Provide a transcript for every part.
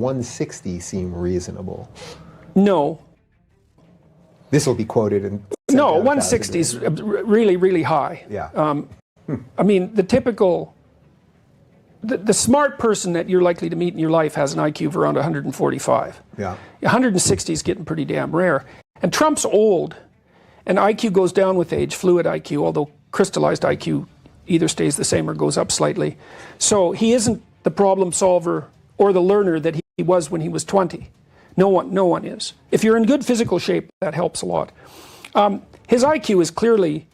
160 seem reasonable? No. This will be quoted in... No, 160 is really, really high. Yeah. I mean, the typical... The smart person that you're likely to meet in your life has an IQ of around 145. Yeah. 160 is getting pretty damn rare. And Trump's old, and IQ goes down with age, fluid IQ, although crystallized IQ either stays the same or goes up slightly. So he isn't the problem solver or the learner that he was when he was 20. No one is. If you're in good physical shape, that helps a lot. His IQ is clearly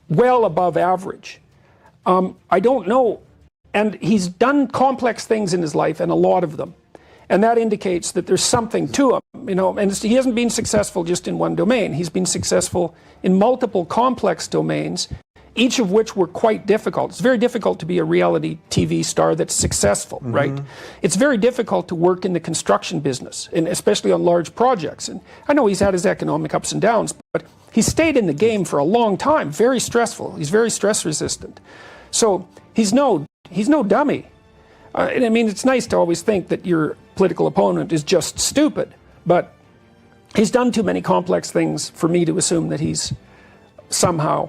well above average. I don't know. And he's done complex things in his life, and a lot of them. And that indicates that there's something to him, you know, and he hasn't been successful just in one domain. He's been successful in multiple complex domains, each of which were quite difficult. It's very difficult to be a reality TV star that's successful, right? It's very difficult to work in the construction business, and especially on large projects. And I know he's had his economic ups and downs, but he's stayed in the game for a long time, very stressful. He's very stress resistant. So he's no dummy. And I mean, it's nice to always think that your political opponent is just stupid, but he's done too many complex things for me to assume that he's somehow,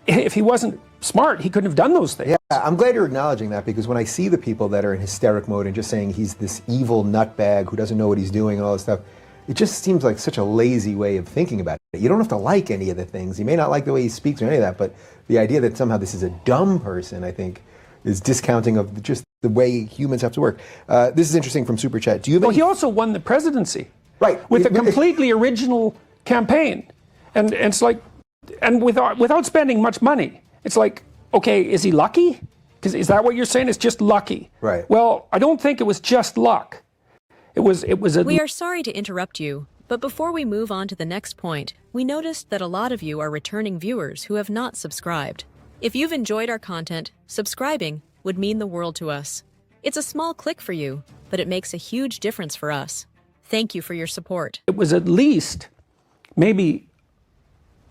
if he wasn't smart, he couldn't have done those things. Yeah, I'm glad you're acknowledging that, because when I see the people that are in hysteric mode and just saying he's this evil nutbag who doesn't know what he's doing and all this stuff, it just seems like such a lazy way of thinking about it. You don't have to like any of the things. You may not like the way he speaks or any of that, but the idea that somehow this is a dumb person, I think, is discounting of just the way humans have to work. This is interesting from Super Chat. Do you have any... Well, he also won the presidency. Right. With a completely original campaign. And it's like, and without spending much money. It's like, okay, is he lucky? Is that what you're saying? It's just lucky. Right. Well, I don't think it was just luck. It was a... We are sorry to interrupt you, but before we move on to the next point, we noticed that a lot of you are returning viewers who have not subscribed. If you've enjoyed our content, subscribing would mean the world to us. It's a small click for you, but it makes a huge difference for us. Thank you for your support. It was at least, maybe,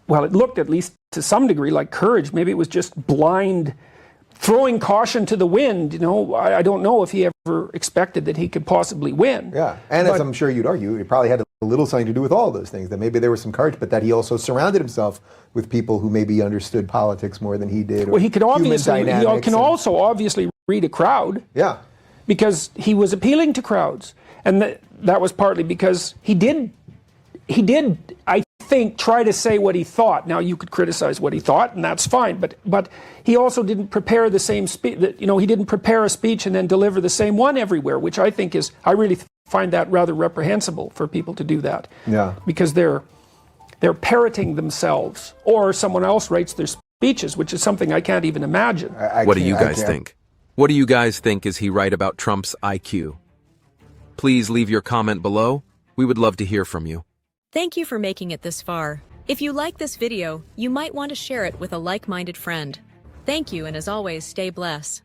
well, it looked at least to some degree like courage. Maybe it was just blind, throwing caution to the wind. You know, I don't know if he ever expected that he could possibly win. Yeah, and as I'm sure you'd argue, it probably had a little something to do with all those things, that maybe there was some courage, but that he also surrounded himself with people who maybe understood politics more than he did. Or well, he could obviously, he can also obviously read a crowd. Yeah. Because he was appealing to crowds. And that was partly because he did, I think, try to say what he thought. Now, you could criticize what he thought, and that's fine, but he also didn't prepare the same speech. You know, he didn't prepare a speech and then deliver the same one everywhere, which I think is, I really find that rather reprehensible for people to do that. Yeah. Because they're parroting themselves, or someone else writes their speeches, which is something I can't even imagine. What do you guys think? What do you guys think? Is he right about Trump's IQ? Please leave your comment below. We would love to hear from you. Thank you for making it this far. If you like this video, you might want to share it with a like-minded friend. Thank you, and as always, stay blessed.